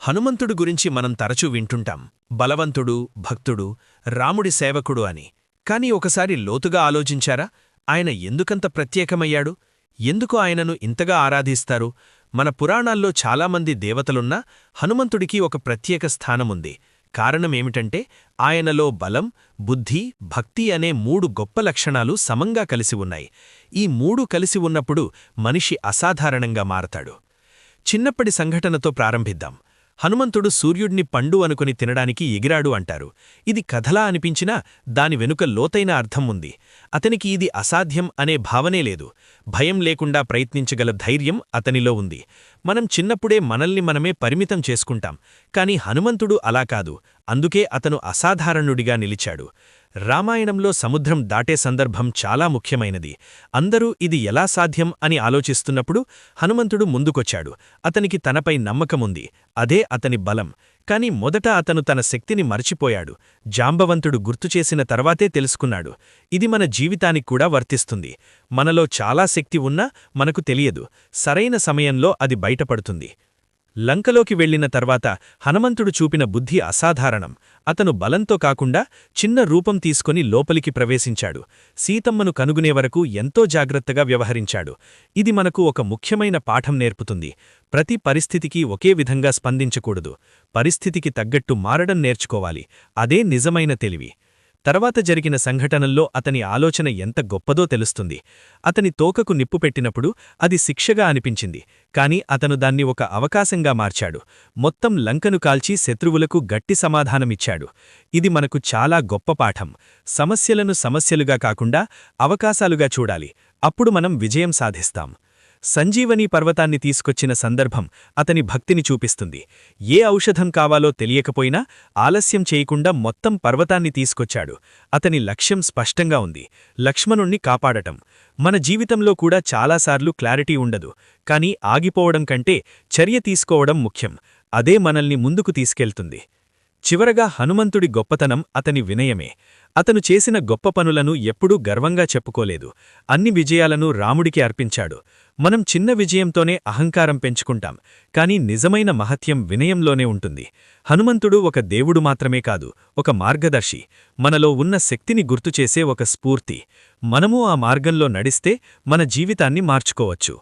హనుమంతుడు గురించి మనం తరచూ వింటుంటాం. బలవంతుడు, భక్తుడు, రాముడి సేవకుడు అని. కాని ఒకసారి లోతుగా ఆలోచించారా? ఆయన ఎందుకంత ప్రత్యేకమయ్యాడు? ఎందుకు ఆయనను ఇంతగా ఆరాధిస్తారు? మన పురాణాల్లో చాలామంది దేవతలున్నా హనుమంతుడికి ఒక ప్రత్యేక స్థానముంది. కారణమేమిటంటే ఆయనలో బలం, బుద్ధి, భక్తి అనే 3 గొప్ప లక్షణాలు సమంగా కలిసి ఉన్నాయి. ఈ 3 కలిసి ఉన్నప్పుడు మనిషి అసాధారణంగా మారతాడు. చిన్నప్పటి సంఘటనతో ప్రారంభిద్దాం. హనుమంతుడు సూర్యుడిని పండు అనుకుని తినడానికి ఎగిరాడు అంటారు. ఇది కథలా అనిపించినా దాని వెనుక లోతైన అర్థం ఉంది. అతనికి ఇది అసాధ్యం అనే భావనే లేదు. భయం లేకుండా ప్రయత్నించగల ధైర్యం అతనిలో ఉంది. మనం చిన్నప్పుడే మనల్ని మనమే పరిమితం చేసుకుంటాం. కాని హనుమంతుడు అలా కాదు. అందుకే అతను అసాధారణుడిగా నిలిచాడు. రామాయణంలో సముద్రం దాటే సందర్భం చాలా ముఖ్యమైనది. అందరూ ఇది ఎలా సాధ్యం అని ఆలోచిస్తున్నప్పుడు హనుమంతుడు ముందుకొచ్చాడు. అతనికి తనపై నమ్మకముంది. అదే అతని బలం. కాని మొదట అతను తన శక్తిని మర్చిపోయాడు. జాంబవంతుడు గుర్తుచేసిన తర్వాతే తెలుసుకున్నాడు. ఇది మన జీవితానికి కూడా వర్తిస్తుంది. మనలో చాలా శక్తి ఉన్నా మనకు తెలియదు. సరైన సమయంలో అది బయటపడుతుంది. లంకలోకి వెళ్లిన తర్వాత హనుమంతుడు చూపిన బుద్ధి అసాధారణం. అతను బలంతో కాకుండా చిన్న రూపం తీసుకొని లోపలికి ప్రవేశించాడు. సీతమ్మను కనుగొనే వరకు ఎంతో జాగ్రత్తగా వ్యవహరించాడు. ఇది మనకు ఒక ముఖ్యమైన పాఠం నేర్పుతుంది. ప్రతి పరిస్థితికి ఒకే విధంగా స్పందించకూడదు. పరిస్థితికి తగ్గట్టు మారడం నేర్చుకోవాలి. అదే నిజమైన తెలివి. తర్వాత జరిగిన సంఘటనల్లో అతని ఆలోచన ఎంత గొప్పదో తెలుస్తుంది. అతని తోకకు నిప్పు పెట్టినప్పుడు అది శిక్షగా అనిపించింది. కాని అతను దాన్ని ఒక అవకాశంగా మార్చాడు. మొత్తం లంకను కాల్చి శత్రువులకు గట్టి సమాధానమిచ్చాడు. ఇది మనకు చాలా గొప్ప పాఠం. సమస్యలను సమస్యలుగా కాకుండా అవకాశాలుగా చూడాలి. అప్పుడు మనం విజయం సాధిస్తాం. సంజీవని పర్వతాన్ని తీసుకొచ్చిన సందర్భం అతని భక్తిని చూపిస్తుంది. ఏ ఔషధం కావాలో తెలియకపోయినా ఆలస్యం చేయకుండా మొత్తం పర్వతాన్ని తీసుకొచ్చాడు. అతని లక్ష్యం స్పష్టంగా ఉంది. లక్ష్మణుణ్ణి కాపాడటం. మన జీవితంలో కూడా చాలాసార్లు క్లారిటీ ఉండదు. కాని ఆగిపోవడం కంటే చర్య తీసుకోవడం ముఖ్యం. అదే మనల్ని ముందుకు తీసుకెళ్తుంది. చివరగా హనుమంతుడి గొప్పతనం అతని వినయమే. అతను చేసిన గొప్ప పనులను ఎప్పుడూ గర్వంగా చెప్పుకోలేదు. అన్ని విజయాలను రాముడికి అర్పించాడు. మనం చిన్న విజయంతోనే అహంకారం పెంచుకుంటాం. కాని నిజమైన మహత్యం వినయంలోనే ఉంటుంది. హనుమంతుడు ఒక దేవుడు మాత్రమే కాదు, ఒక మార్గదర్శి. మనలో ఉన్న శక్తిని గుర్తుచేసే ఒక స్ఫూర్తి. మనమూ ఆ మార్గంలో నడిస్తే మన జీవితాన్ని మార్చుకోవచ్చు.